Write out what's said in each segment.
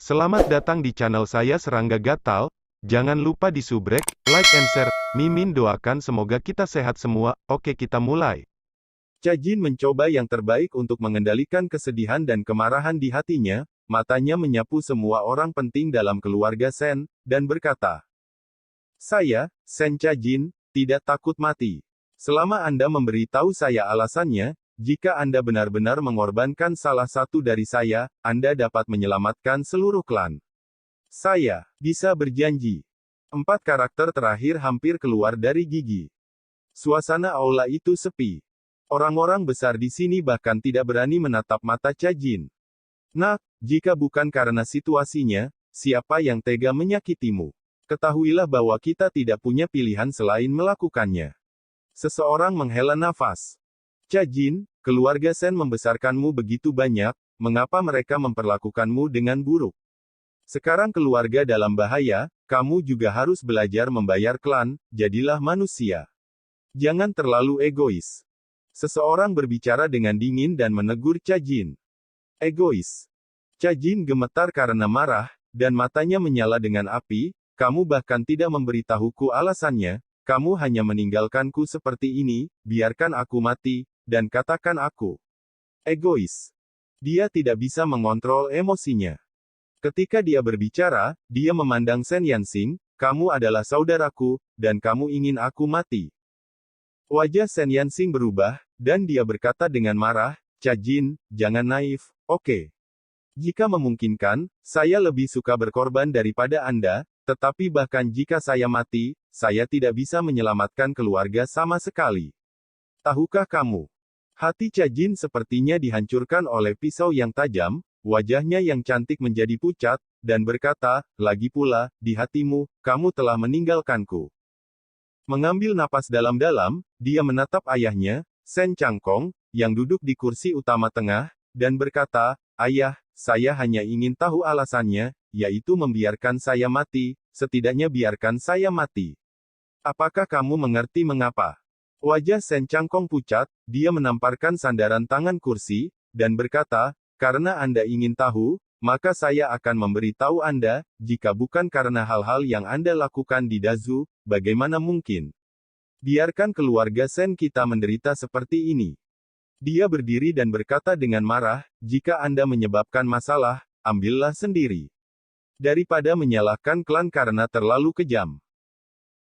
Selamat datang di channel saya Serangga Gatal. Jangan lupa di subrek, like and share. Mimin doakan semoga kita sehat semua. Oke, kita mulai. Cha Jin mencoba yang terbaik untuk mengendalikan kesedihan dan kemarahan di hatinya. Matanya menyapu semua orang penting dalam keluarga Sen, dan berkata, "Saya, Sen Cha Jin, tidak takut mati. Selama Anda memberitahu saya alasannya, jika Anda benar-benar mengorbankan salah satu dari saya, Anda dapat menyelamatkan seluruh klan. Saya bisa berjanji." Empat karakter terakhir hampir keluar dari gigi. Suasana aula itu sepi. Orang-orang besar di sini bahkan tidak berani menatap mata Cha Jin. "Nah, jika bukan karena situasinya, siapa yang tega menyakitimu? Ketahuilah bahwa kita tidak punya pilihan selain melakukannya." Seseorang menghela nafas. "Cha Jin, keluarga Sen membesarkanmu begitu banyak, mengapa mereka memperlakukanmu dengan buruk? Sekarang keluarga dalam bahaya, kamu juga harus belajar membayar klan, jadilah manusia. Jangan terlalu egois." Seseorang berbicara dengan dingin dan menegur Cha Jin. "Egois?" Cha Jin gemetar karena marah, dan matanya menyala dengan api. "Kamu bahkan tidak memberitahuku alasannya, kamu hanya meninggalkanku seperti ini, biarkan aku mati, dan katakan aku egois." Dia tidak bisa mengontrol emosinya. Ketika dia berbicara, dia memandang Sen Yansing, "Kamu adalah saudaraku, dan kamu ingin aku mati." Wajah Sen Yansing berubah, dan dia berkata dengan marah, "Cha Jin, jangan naif, oke? Jika memungkinkan, saya lebih suka berkorban daripada Anda, tetapi bahkan jika saya mati, saya tidak bisa menyelamatkan keluarga sama sekali. Tahukah kamu?" Hati Cha Jin sepertinya dihancurkan oleh pisau yang tajam, wajahnya yang cantik menjadi pucat, dan berkata, "Lagi pula, di hatimu, kamu telah meninggalkanku." Mengambil napas dalam-dalam, dia menatap ayahnya, Sen Changkong, yang duduk di kursi utama tengah, dan berkata, "Ayah, saya hanya ingin tahu alasannya, yaitu membiarkan saya mati, setidaknya biarkan saya mati. Apakah kamu mengerti mengapa?" Wajah Sen Changkong pucat, dia menamparkan sandaran tangan kursi, dan berkata, "Karena Anda ingin tahu, maka saya akan memberitahu Anda, jika bukan karena hal-hal yang Anda lakukan di Dazu, bagaimana mungkin? Biarkan keluarga Sen kita menderita seperti ini." Dia berdiri dan berkata dengan marah, "Jika Anda menyebabkan masalah, ambillah sendiri. Daripada menyalahkan klan karena terlalu kejam."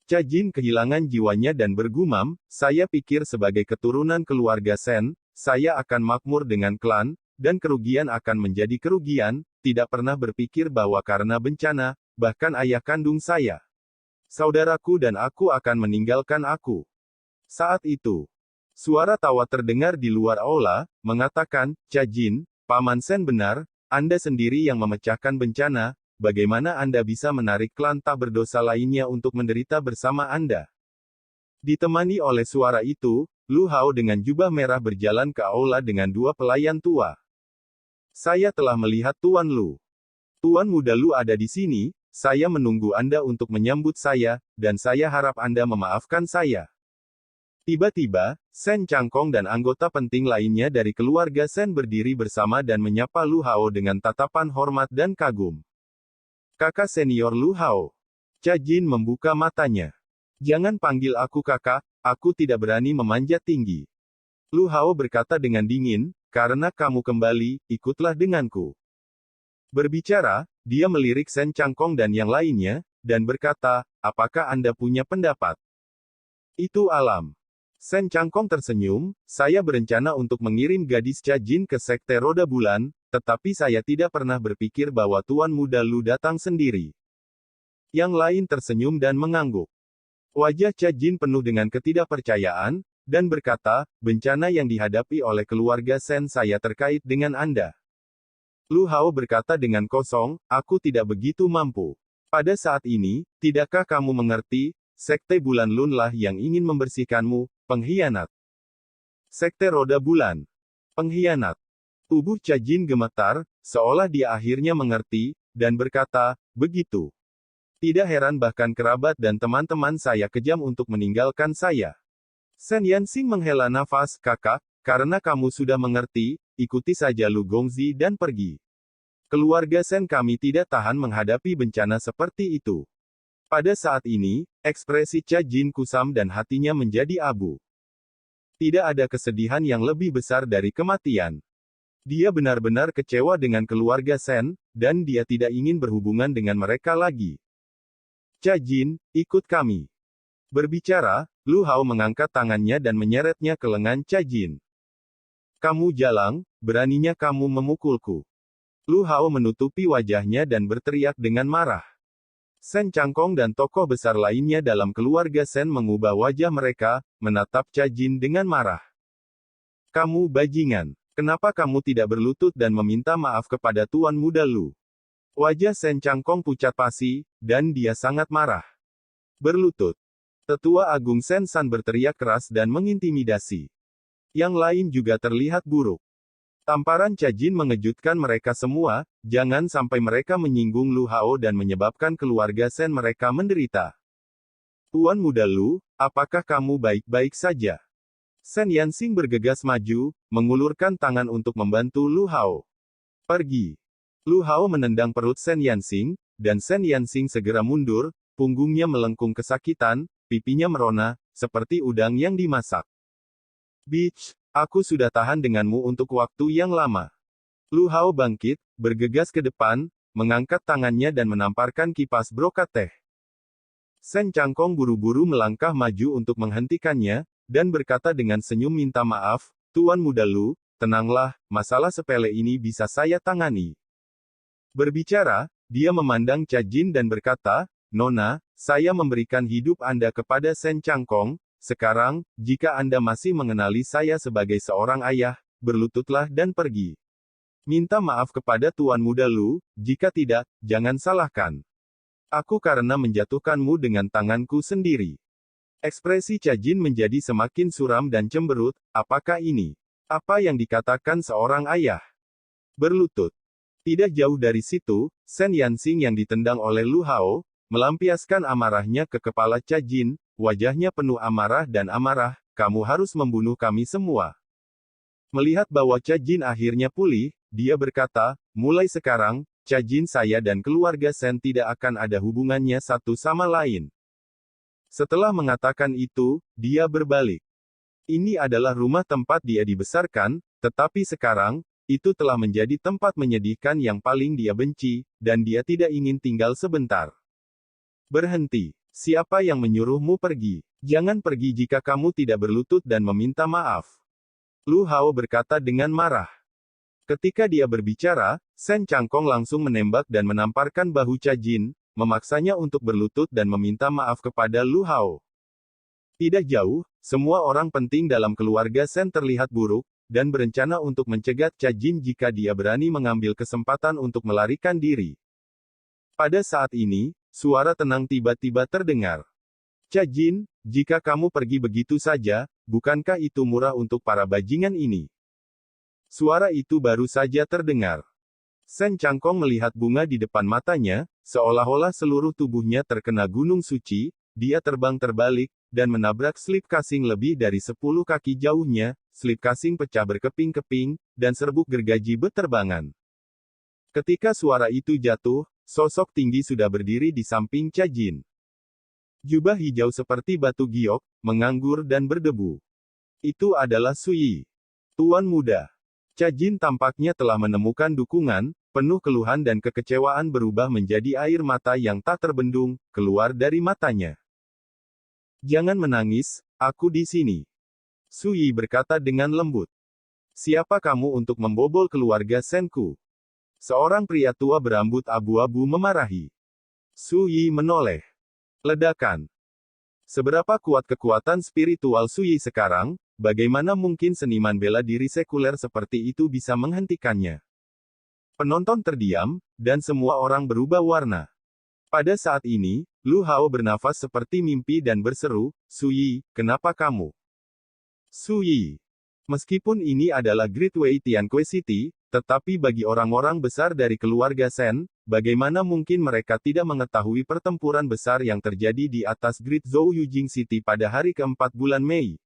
Cha Jin kehilangan jiwanya dan bergumam, "Saya pikir sebagai keturunan keluarga Sen, saya akan makmur dengan klan, dan kerugian akan menjadi kerugian, tidak pernah berpikir bahwa karena bencana, bahkan ayah kandung saya, saudaraku dan aku akan meninggalkan aku." Saat itu, suara tawa terdengar di luar aula, mengatakan, "Cha Jin, Paman Sen benar, Anda sendiri yang memecahkan bencana, bagaimana Anda bisa menarik klan tak berdosa lainnya untuk menderita bersama Anda?" Ditemani oleh suara itu, Lu Hao dengan jubah merah berjalan ke aula dengan dua pelayan tua. "Saya telah melihat Tuan Lu. Tuan Muda Lu ada di sini, saya menunggu Anda untuk menyambut saya, dan saya harap Anda memaafkan saya." Tiba-tiba, Sen Changkong dan anggota penting lainnya dari keluarga Sen berdiri bersama dan menyapa Lu Hao dengan tatapan hormat dan kagum. "Kakak senior Lu Hao." Cha Jin membuka matanya. "Jangan panggil aku kakak, aku tidak berani memanjat tinggi." Lu Hao berkata dengan dingin, "Karena kamu kembali, ikutlah denganku." Berbicara, dia melirik Sen Changkong dan yang lainnya, dan berkata, "Apakah Anda punya pendapat?" "Itu alam." Sen Changkong tersenyum, "Saya berencana untuk mengirim gadis Cha Jin ke Sekte Roda Bulan, tetapi saya tidak pernah berpikir bahwa Tuan Muda Lu datang sendiri." Yang lain tersenyum dan mengangguk. Wajah Cha Jin penuh dengan ketidakpercayaan, dan berkata, "Bencana yang dihadapi oleh keluarga Sen saya terkait dengan Anda." Lu Hao berkata dengan kosong, "Aku tidak begitu mampu. Pada saat ini, tidakkah kamu mengerti, Sekte Bulan Lun lah yang ingin membersihkanmu, pengkhianat." Sekte Roda Bulan. Pengkhianat. Tubuh Cha Jin gemetar, seolah dia akhirnya mengerti, dan berkata, "Begitu. Tidak heran bahkan kerabat dan teman-teman saya kejam untuk meninggalkan saya." Sen Yansing menghela nafas, "Kakak, karena kamu sudah mengerti, ikuti saja Lu Gongzi dan pergi." Keluarga Sen kami tidak tahan menghadapi bencana seperti itu. Pada saat ini, ekspresi Cha Jin kusam dan hatinya menjadi abu. Tidak ada kesedihan yang lebih besar dari kematian. Dia benar-benar kecewa dengan keluarga Sen, dan dia tidak ingin berhubungan dengan mereka lagi. Cha Jin, ikut kami. Berbicara, Lu Hao mengangkat tangannya dan menyeretnya ke lengan Cha Jin. Kamu jalang, beraninya kamu memukulku. Lu Hao menutupi wajahnya dan berteriak dengan marah. Sen Changkong dan tokoh besar lainnya dalam keluarga Sen mengubah wajah mereka, menatap Cha Jin dengan marah. Kamu bajingan. Kenapa kamu tidak berlutut dan meminta maaf kepada Tuan Muda Lu? Wajah Sen Changkong pucat pasi, dan dia sangat marah. Berlutut. Tetua Agung Sen San berteriak keras dan mengintimidasi. Yang lain juga terlihat buruk. Tamparan Cha Jin mengejutkan mereka semua, jangan sampai mereka menyinggung Lu Hao dan menyebabkan keluarga Sen mereka menderita. Tuan Muda Lu, apakah kamu baik-baik saja? Sen Yanxing bergegas maju, mengulurkan tangan untuk membantu Lu Hao. Pergi. Lu Hao menendang perut Sen Yanxing, dan Sen Yanxing segera mundur, punggungnya melengkung kesakitan, pipinya merona, seperti udang yang dimasak. Bitch, aku sudah tahan denganmu untuk waktu yang lama. Lu Hao bangkit, bergegas ke depan, mengangkat tangannya dan menamparkan kipas brokat teh. Sen Changkong buru-buru melangkah maju untuk menghentikannya, dan berkata dengan senyum minta maaf, Tuan Muda Lu, tenanglah, masalah sepele ini bisa saya tangani. Berbicara, dia memandang Cha Jin dan berkata, Nona, saya memberikan hidup Anda kepada Sen Changkong. Sekarang, jika Anda masih mengenali saya sebagai seorang ayah, berlututlah dan pergi. Minta maaf kepada Tuan Muda Lu, jika tidak, jangan salahkan aku karena menjatuhkanmu dengan tanganku sendiri. Ekspresi Cha Jin menjadi semakin suram dan cemberut, apakah ini? Apa yang dikatakan seorang ayah? Berlutut. Tidak jauh dari situ, Sen Yanxing yang ditendang oleh Lu Hao, melampiaskan amarahnya ke kepala Cha Jin. Wajahnya penuh amarah dan amarah, kamu harus membunuh kami semua. Melihat bahwa Cha Jin akhirnya pulih, dia berkata, mulai sekarang, Cha Jin saya dan keluarga Sen tidak akan ada hubungannya satu sama lain. Setelah mengatakan itu, dia berbalik. Ini adalah rumah tempat dia dibesarkan, tetapi sekarang, itu telah menjadi tempat menyedihkan yang paling dia benci, dan dia tidak ingin tinggal sebentar. Berhenti. Siapa yang menyuruhmu pergi? Jangan pergi jika kamu tidak berlutut dan meminta maaf. Lu Hao berkata dengan marah. Ketika dia berbicara, Sen Changkong langsung menembak dan menamparkan bahu Cha Jin, memaksanya untuk berlutut dan meminta maaf kepada Lu Hao. Tidak jauh, semua orang penting dalam keluarga Sen terlihat buruk, dan berencana untuk mencegat Cha Jin jika dia berani mengambil kesempatan untuk melarikan diri. Pada saat ini, suara tenang tiba-tiba terdengar. Cha Jin, jika kamu pergi begitu saja, bukankah itu murah untuk para bajingan ini? Suara itu baru saja terdengar. Sen Changkong melihat bunga di depan matanya, seolah-olah seluruh tubuhnya terkena gunung suci, dia terbang terbalik, dan menabrak slip casing lebih dari 10 kaki jauhnya, slip casing pecah berkeping-keping, dan serbuk gergaji beterbangan. Ketika suara itu jatuh, sosok tinggi sudah berdiri di samping Cha Jin. Jubah hijau seperti batu giok, menganggur dan berdebu. Itu adalah Sui. Tuan muda. Cha Jin tampaknya telah menemukan dukungan, penuh keluhan dan kekecewaan berubah menjadi air mata yang tak terbendung, keluar dari matanya. Jangan menangis, aku di sini. Sui berkata dengan lembut. Siapa kamu untuk membobol keluarga Senku? Seorang pria tua berambut abu-abu memarahi. Sui menoleh. Ledakan. Seberapa kuat kekuatan spiritual Sui sekarang, bagaimana mungkin seniman bela diri sekuler seperti itu bisa menghentikannya? Penonton terdiam, dan semua orang berubah warna. Pada saat ini, Lu Hao bernafas seperti mimpi dan berseru, Sui, kenapa kamu? Sui. Meskipun ini adalah Great Wei Tianquan City, tetapi bagi orang-orang besar dari keluarga Sen, bagaimana mungkin mereka tidak mengetahui pertempuran besar yang terjadi di atas Great Zhou Yujing City pada hari keempat bulan Mei?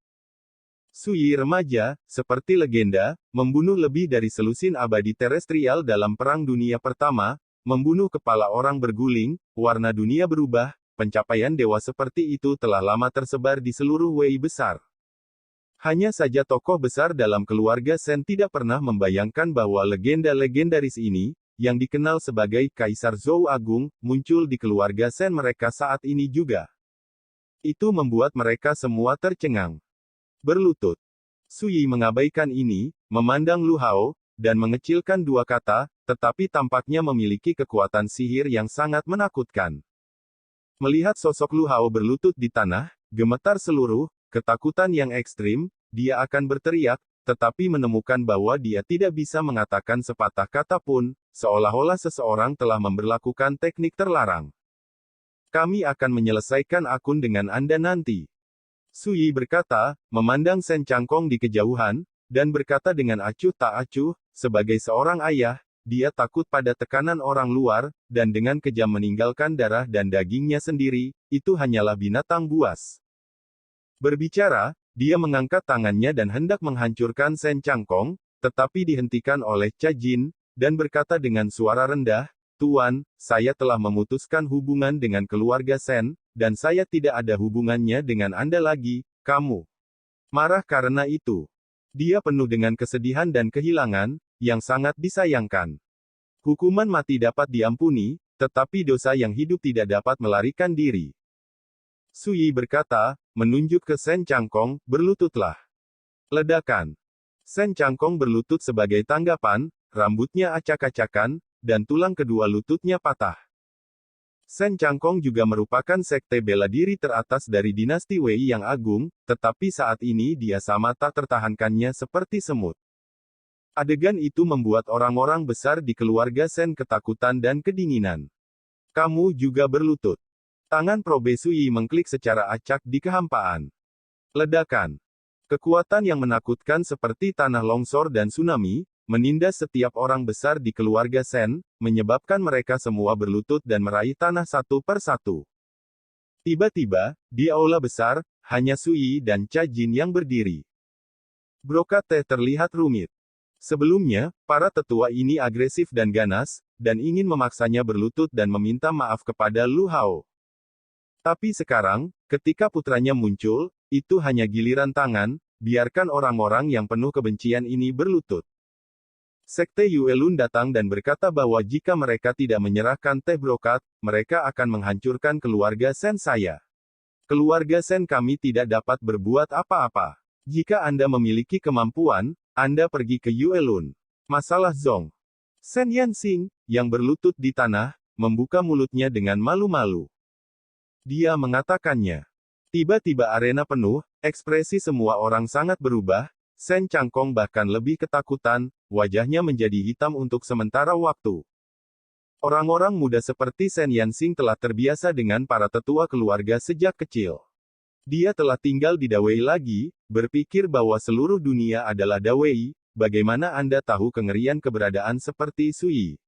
Sui remaja, seperti legenda, membunuh lebih dari selusin abadi terestrial dalam Perang Dunia Pertama, membunuh kepala orang berguling, warna dunia berubah, pencapaian dewa seperti itu telah lama tersebar di seluruh Wei besar. Hanya saja tokoh besar dalam keluarga Shen tidak pernah membayangkan bahwa legenda legendaris ini, yang dikenal sebagai Kaisar Zhou Agung, muncul di keluarga Shen mereka saat ini juga. Itu membuat mereka semua tercengang. Berlutut. Sui mengabaikan ini, memandang Lu Hao, dan mengecilkan dua kata, tetapi tampaknya memiliki kekuatan sihir yang sangat menakutkan. Melihat sosok Lu Hao berlutut di tanah, gemetar seluruh, ketakutan yang ekstrim, dia akan berteriak, tetapi menemukan bahwa dia tidak bisa mengatakan sepatah kata pun, seolah-olah seseorang telah memberlakukan teknik terlarang. Kami akan menyelesaikan akun dengan Anda nanti. Sui berkata, memandang Shen Changkong di kejauhan, dan berkata dengan acuh tak acuh, sebagai seorang ayah, dia takut pada tekanan orang luar, dan dengan kejam meninggalkan darah dan dagingnya sendiri, itu hanyalah binatang buas. Berbicara, dia mengangkat tangannya dan hendak menghancurkan Shen Changkong, tetapi dihentikan oleh Cha Jin, dan berkata dengan suara rendah, Tuan, saya telah memutuskan hubungan dengan keluarga Shen, dan saya tidak ada hubungannya dengan Anda lagi, kamu. Marah karena itu. Dia penuh dengan kesedihan dan kehilangan, yang sangat disayangkan. Hukuman mati dapat diampuni, tetapi dosa yang hidup tidak dapat melarikan diri. Sui berkata, menunjuk ke Shen Changkong, berlututlah. Ledakan. Shen Changkong berlutut sebagai tanggapan, rambutnya acak-acakan, dan tulang kedua lututnya patah. Shen Changkong juga merupakan sekte bela diri teratas dari dinasti Wei yang agung, tetapi saat ini dia sama tak tertahankannya seperti semut. Adegan itu membuat orang-orang besar di keluarga Shen ketakutan dan kedinginan. Kamu juga berlutut. Tangan Probe Sui mengklik secara acak di kehampaan. Ledakan. Kekuatan yang menakutkan seperti tanah longsor dan tsunami, menindas setiap orang besar di keluarga Shen, menyebabkan mereka semua berlutut dan meraih tanah satu per satu. Tiba-tiba, di aula besar, hanya Sui dan Cha Jin yang berdiri. Brokat teh terlihat rumit. Sebelumnya, para tetua ini agresif dan ganas, dan ingin memaksanya berlutut dan meminta maaf kepada Lu Hao. Tapi sekarang, ketika putranya muncul, itu hanya giliran tangan, biarkan orang-orang yang penuh kebencian ini berlutut. Sekte Yuelun datang dan berkata bahwa jika mereka tidak menyerahkan teh brokat, mereka akan menghancurkan keluarga Shen saya. Keluarga Shen kami tidak dapat berbuat apa-apa. Jika Anda memiliki kemampuan, Anda pergi ke Yuelun. Masalah Zong. Shen Yanxing, yang berlutut di tanah, membuka mulutnya dengan malu-malu. Dia mengatakannya. Tiba-tiba arena penuh, ekspresi semua orang sangat berubah, Shen Changkong bahkan lebih ketakutan, wajahnya menjadi hitam untuk sementara waktu. Orang-orang muda seperti Shen Yanxing telah terbiasa dengan para tetua keluarga sejak kecil. Dia telah tinggal di Dawei lagi, berpikir bahwa seluruh dunia adalah Dawei, bagaimana Anda tahu kengerian keberadaan seperti Sui?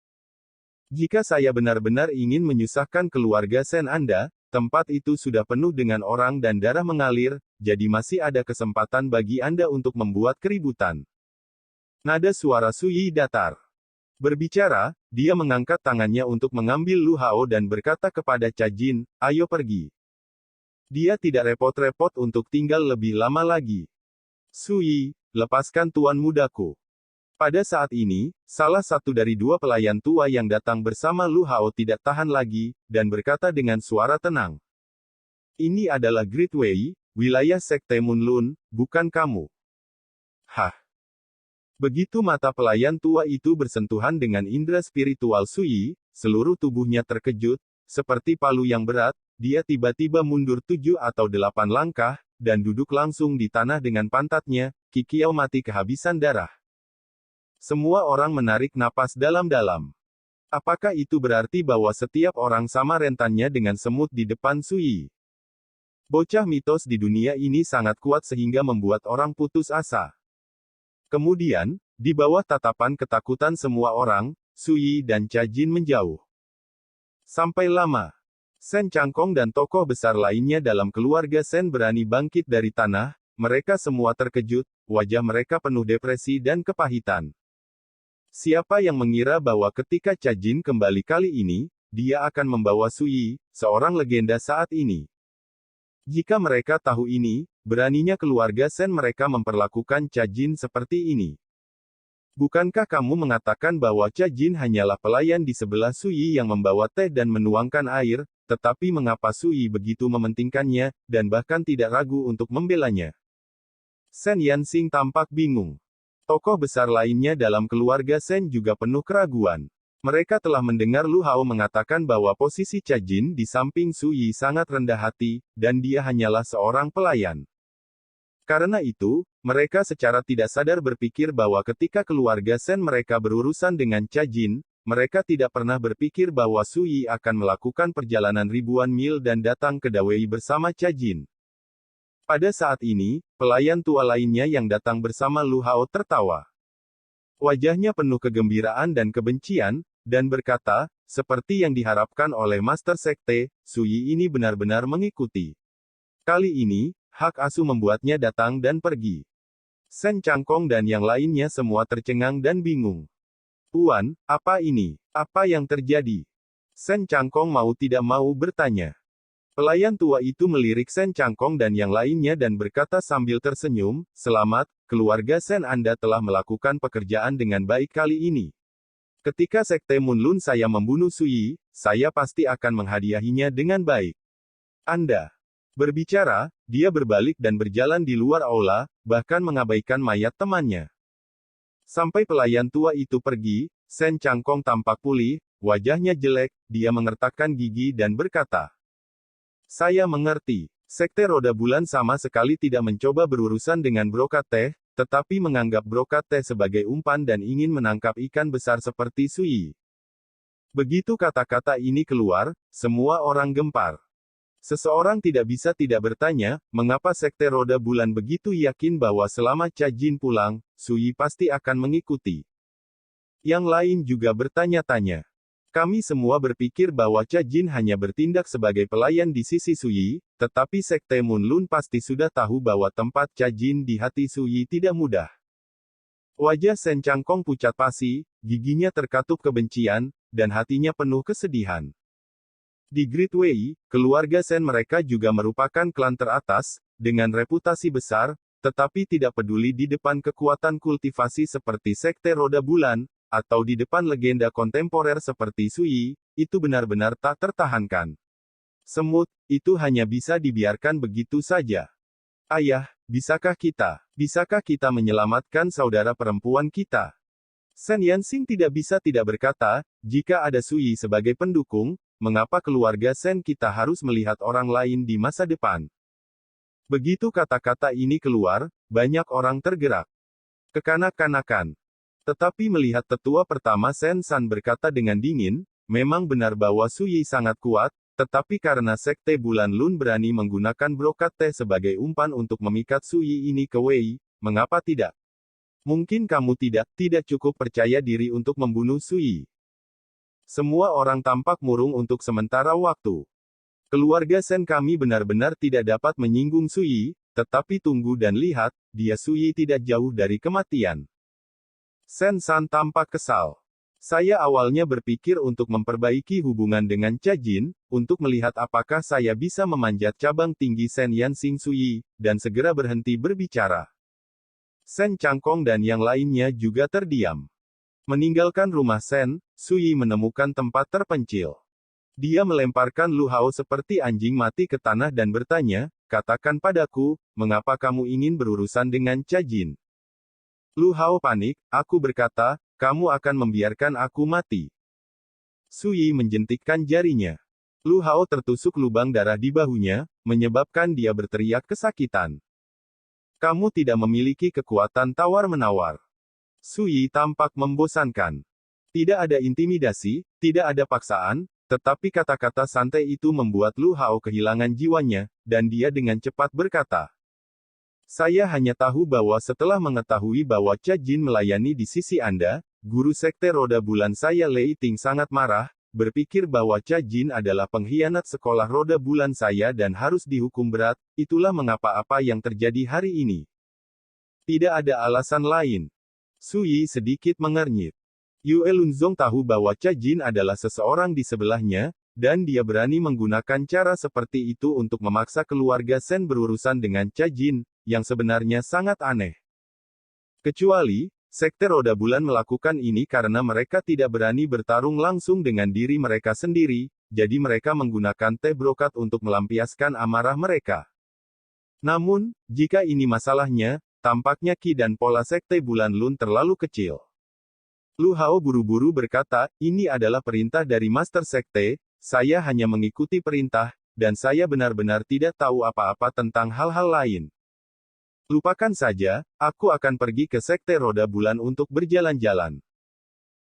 Jika saya benar-benar ingin menyusahkan keluarga Shen Anda, tempat itu sudah penuh dengan orang dan darah mengalir, jadi masih ada kesempatan bagi Anda untuk membuat keributan. Nada suara Sui datar. Berbicara, dia mengangkat tangannya untuk mengambil Lu Hao dan berkata kepada Cha Jin, ayo pergi. Dia tidak repot-repot untuk tinggal lebih lama lagi. Sui, lepaskan tuan mudaku. Pada saat ini, salah satu dari dua pelayan tua yang datang bersama Lu Hao tidak tahan lagi, dan berkata dengan suara tenang. Ini adalah Great Wei, wilayah Sekte Munlun, bukan kamu. Hah. Begitu mata pelayan tua itu bersentuhan dengan indera spiritual Sui, seluruh tubuhnya terkejut, seperti palu yang berat, dia tiba-tiba mundur 7 atau 8 langkah, dan duduk langsung di tanah dengan pantatnya, Kikiau mati kehabisan darah. Semua orang menarik napas dalam-dalam. Apakah itu berarti bahwa setiap orang sama rentannya dengan semut di depan Sui? Bocah mitos di dunia ini sangat kuat sehingga membuat orang putus asa. Kemudian, di bawah tatapan ketakutan semua orang, Sui dan Cha Jin menjauh. Sampai lama. Shen Changkong dan tokoh besar lainnya dalam keluarga Shen berani bangkit dari tanah, mereka semua terkejut, wajah mereka penuh depresi dan kepahitan. Siapa yang mengira bahwa ketika Cajin kembali kali ini, dia akan membawa Sui, seorang legenda saat ini. Jika mereka tahu ini, beraninya keluarga Sen mereka memperlakukan Cajin seperti ini. Bukankah kamu mengatakan bahwa Cajin hanyalah pelayan di sebelah Sui yang membawa teh dan menuangkan air, tetapi mengapa Sui begitu mementingkannya, dan bahkan tidak ragu untuk membelanya? Sen Yansing tampak bingung. Tokoh besar lainnya dalam keluarga Sen juga penuh keraguan. Mereka telah mendengar Lu Hao mengatakan bahwa posisi Cajin di samping Sui sangat rendah hati, dan dia hanyalah seorang pelayan. Karena itu, mereka secara tidak sadar berpikir bahwa ketika keluarga Sen mereka berurusan dengan Cajin, mereka tidak pernah berpikir bahwa Sui akan melakukan perjalanan ribuan mil dan datang ke Dawei bersama Cajin. Pada saat ini, pelayan tua lainnya yang datang bersama Lu Hao tertawa. Wajahnya penuh kegembiraan dan kebencian, dan berkata, seperti yang diharapkan oleh Master Sekte, Sui ini benar-benar mengikuti. Kali ini, hak asuh membuatnya datang dan pergi. Sen Changkong dan yang lainnya semua tercengang dan bingung. Tuan, apa ini? Apa yang terjadi? Sen Changkong mau tidak mau bertanya. Pelayan tua itu melirik Sen Changkong dan yang lainnya dan berkata sambil tersenyum, selamat, keluarga Sen Anda telah melakukan pekerjaan dengan baik kali ini. Ketika Sekte Munlun saya membunuh Sui, saya pasti akan menghadiahinya dengan baik. Anda. Berbicara, dia berbalik dan berjalan di luar aula, bahkan mengabaikan mayat temannya. Sampai pelayan tua itu pergi, Sen Changkong tampak pulih, wajahnya jelek, dia mengertakkan gigi dan berkata, saya mengerti. Sekte Roda Bulan sama sekali tidak mencoba berurusan dengan brokat teh, tetapi menganggap brokat teh sebagai umpan dan ingin menangkap ikan besar seperti Sui. Begitu kata-kata ini keluar, semua orang gempar. Seseorang tidak bisa tidak bertanya, mengapa Sekte Roda Bulan begitu yakin bahwa selama Cajin pulang, Sui pasti akan mengikuti. Yang lain juga bertanya-tanya. Kami semua berpikir bahwa Cajin hanya bertindak sebagai pelayan di sisi Sui, tetapi Sekte Munlun pasti sudah tahu bahwa tempat Cajin di hati Sui tidak mudah. Wajah Sen Changkong pucat pasi, giginya terkatup kebencian, dan hatinya penuh kesedihan. Di Great Wei, keluarga Sen mereka juga merupakan klan teratas, dengan reputasi besar, tetapi tidak peduli di depan kekuatan kultivasi seperti Sekte Roda Bulan, atau di depan legenda kontemporer seperti Sui, itu benar-benar tak tertahankan. Semut, itu hanya bisa dibiarkan begitu saja. Ayah, bisakah kita menyelamatkan saudara perempuan kita? Sen Yansing tidak bisa tidak berkata, jika ada Sui sebagai pendukung, mengapa keluarga Sen kita harus melihat orang lain di masa depan? Begitu kata-kata ini keluar, banyak orang tergerak. Kekanak-kanakan. Tetapi melihat tetua pertama Sen San berkata dengan dingin, memang benar bahwa Sui sangat kuat, tetapi karena Sekte Bulan Lun berani menggunakan brokat teh sebagai umpan untuk memikat Sui ini ke Wei, mengapa tidak? Mungkin kamu tidak cukup percaya diri untuk membunuh Sui. Semua orang tampak murung untuk sementara waktu. Keluarga Sen kami benar-benar tidak dapat menyinggung Sui, tetapi tunggu dan lihat, dia Sui tidak jauh dari kematian. Sen San tampak kesal. Saya awalnya berpikir untuk memperbaiki hubungan dengan Cajin, untuk melihat apakah saya bisa memanjat cabang tinggi Sen Yansing Sui, dan segera berhenti berbicara. Sen Changkong dan yang lainnya juga terdiam. Meninggalkan rumah Sen, Sui menemukan tempat terpencil. Dia melemparkan Lu Hao seperti anjing mati ke tanah dan bertanya, katakan padaku, mengapa kamu ingin berurusan dengan Cajin? Lu Hao panik, aku berkata, kamu akan membiarkan aku mati. Sui menjentikkan jarinya. Lu Hao tertusuk lubang darah di bahunya, menyebabkan dia berteriak kesakitan. Kamu tidak memiliki kekuatan tawar-menawar. Sui tampak membosankan. Tidak ada intimidasi, tidak ada paksaan, tetapi kata-kata santai itu membuat Lu Hao kehilangan jiwanya, dan dia dengan cepat berkata, saya hanya tahu bahwa setelah mengetahui bahwa Cajin melayani di sisi Anda, guru Sekte Roda Bulan saya Lei Ting sangat marah, berpikir bahwa Cha Jin adalah pengkhianat sekolah roda bulan saya dan harus dihukum berat, itulah mengapa apa yang terjadi hari ini. Tidak ada alasan lain. Su Yi sedikit mengernyit. Yue Lunzong tahu bahwa Cha Jin adalah seseorang di sebelahnya, dan dia berani menggunakan cara seperti itu untuk memaksa keluarga Shen berurusan dengan Cha Jin, yang sebenarnya sangat aneh. Kecuali, Sekte Roda Bulan melakukan ini karena mereka tidak berani bertarung langsung dengan diri mereka sendiri, jadi mereka menggunakan teh brokat untuk melampiaskan amarah mereka. Namun, jika ini masalahnya, tampaknya Qi dan pola Sekte Bulan Lun terlalu kecil. Lu Hao buru-buru berkata, ini adalah perintah dari Master Sekte, saya hanya mengikuti perintah, dan saya benar-benar tidak tahu apa-apa tentang hal-hal lain. Lupakan saja, aku akan pergi ke Sekte Roda Bulan untuk berjalan-jalan.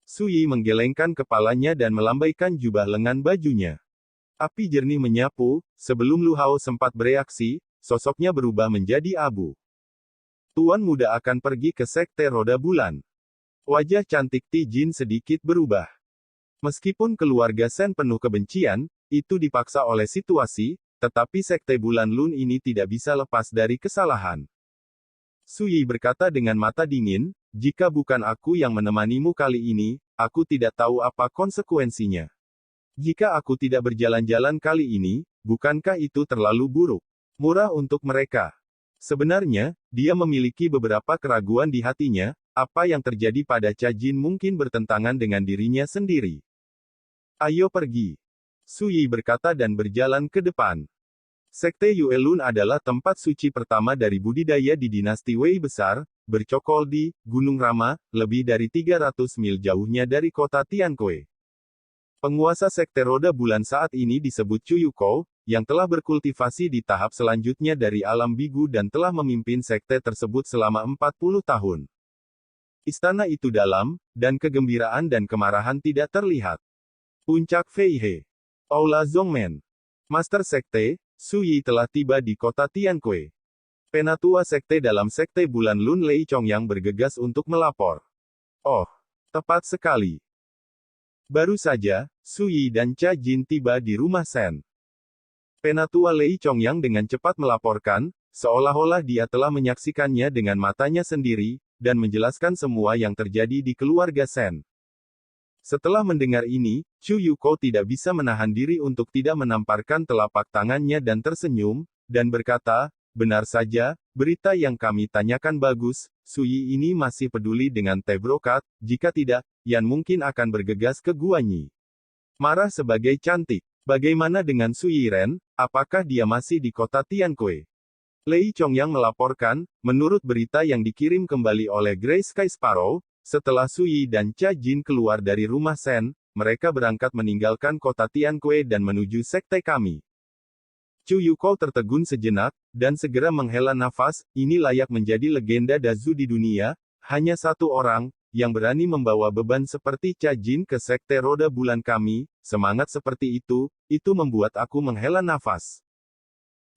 Su Yi menggelengkan kepalanya dan melambaikan jubah lengan bajunya. Api jernih menyapu, sebelum Lu Hao sempat bereaksi, sosoknya berubah menjadi abu. Tuan muda akan pergi ke Sekte Roda Bulan. Wajah cantik Ti Jin sedikit berubah. Meskipun keluarga Shen penuh kebencian, itu dipaksa oleh situasi, tetapi Sekte Bulan Lun ini tidak bisa lepas dari kesalahan. Su Yi berkata dengan mata dingin, jika bukan aku yang menemanimu kali ini, aku tidak tahu apa konsekuensinya. Jika aku tidak berjalan-jalan kali ini, bukankah itu terlalu buruk? Murah untuk mereka. Sebenarnya, dia memiliki beberapa keraguan di hatinya, apa yang terjadi pada Cha Jin mungkin bertentangan dengan dirinya sendiri. Ayo pergi. Su Yi berkata dan berjalan ke depan. Sekte Yue Lun adalah tempat suci pertama dari budidaya di dinasti Wei besar, bercokol di Gunung Rama, lebih dari 300 mil jauhnya dari kota Tianquo. Penguasa Sekte Roda Bulan saat ini disebut Chu Yukou, yang telah berkultivasi di tahap selanjutnya dari alam bigu dan telah memimpin sekte tersebut selama 40 tahun. Istana itu dalam, dan kegembiraan dan kemarahan tidak terlihat. Puncak Fei He. Aula Zongmen. Master Sekte, Su Yi telah tiba di kota Tianquo. Penatua sekte dalam Sekte Bulan Lun Lei Chongyang bergegas untuk melapor. Oh, tepat sekali. Baru saja, Su Yi dan Cha Jin tiba di rumah Shen. Penatua Lei Chongyang dengan cepat melaporkan, seolah-olah dia telah menyaksikannya dengan matanya sendiri, dan menjelaskan semua yang terjadi di keluarga Shen. Setelah mendengar ini, Chu Yukou tidak bisa menahan diri untuk tidak menamparkan telapak tangannya dan tersenyum, dan berkata, benar saja, berita yang kami tanyakan bagus, Su Yi ini masih peduli dengan teh brokat, jika tidak, Yan mungkin akan bergegas ke Guanyi. Marah sebagai cantik. Bagaimana dengan Su Yi Ren, apakah dia masih di kota Tianquo? Lei Chongyang melaporkan, menurut berita yang dikirim kembali oleh Grey Sky Sparrow, setelah Su Yi dan Cha Jin keluar dari rumah Shen, mereka berangkat meninggalkan kota Tianquo dan menuju sekte kami. Chu Yukou tertegun sejenak, dan segera menghela nafas, ini layak menjadi legenda Dazu di dunia, hanya satu orang, yang berani membawa beban seperti Cha Jin ke sekte roda bulan kami, semangat seperti itu membuat aku menghela nafas.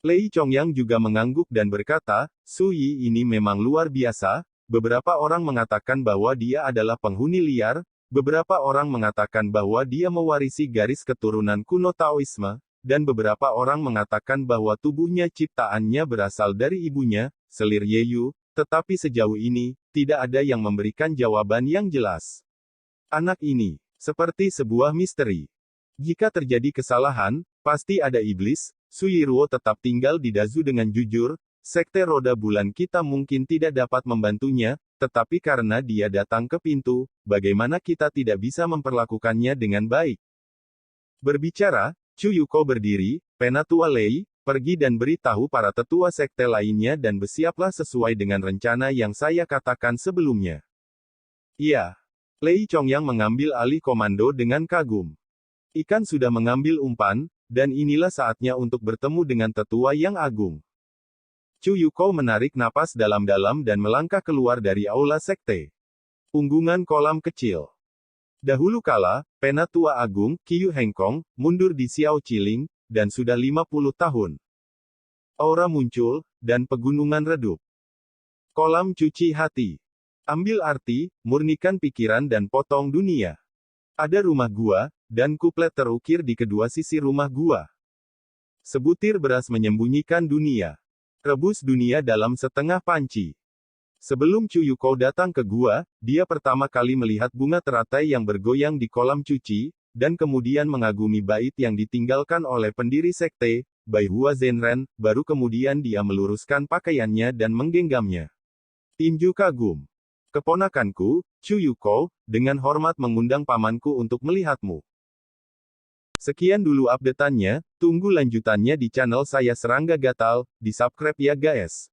Lei Chongyang juga mengangguk dan berkata, Su Yi ini memang luar biasa. Beberapa orang mengatakan bahwa dia adalah penghuni liar, beberapa orang mengatakan bahwa dia mewarisi garis keturunan kuno Taoisme, dan beberapa orang mengatakan bahwa tubuhnya ciptaannya berasal dari ibunya, selir Yeyu, tetapi sejauh ini, tidak ada yang memberikan jawaban yang jelas. Anak ini, seperti sebuah misteri. Jika terjadi kesalahan, pasti ada iblis. Su Yiruo tetap tinggal di Dazu dengan jujur. Sekte roda bulan kita mungkin tidak dapat membantunya, tetapi karena dia datang ke pintu, bagaimana kita tidak bisa memperlakukannya dengan baik? Berbicara, Chu Yukou berdiri, Penatua Lei, pergi dan beritahu para tetua sekte lainnya dan bersiaplah sesuai dengan rencana yang saya katakan sebelumnya. Iya. Lei Chongyang mengambil alih komando dengan kagum. Ikan sudah mengambil umpan, dan inilah saatnya untuk bertemu dengan tetua yang agung. Chu Yukou menarik napas dalam-dalam dan melangkah keluar dari aula sekte. Punggungan kolam kecil. Dahulu kala, Penatua Agung, Qiu Hengkong, mundur di Xiao Chiling, dan sudah 50 tahun. Aura muncul, dan pegunungan redup. Kolam cuci hati. Ambil arti, murnikan pikiran dan potong dunia. Ada rumah gua, dan kuplet terukir di kedua sisi rumah gua. Sebutir beras menyembunyikan dunia. Rebus dunia dalam setengah panci. Sebelum Chuyuko datang ke gua, dia pertama kali melihat bunga teratai yang bergoyang di kolam cuci, dan kemudian mengagumi bait yang ditinggalkan oleh pendiri sekte, Bai Hua Zhenren, baru kemudian dia meluruskan pakaiannya dan menggenggamnya. Tinju kagum. Keponakanku, Chuyuko, dengan hormat mengundang pamanku untuk melihatmu. Sekian dulu update-annya, tunggu lanjutannya di channel saya Serangga Gatal, di subscribe ya guys.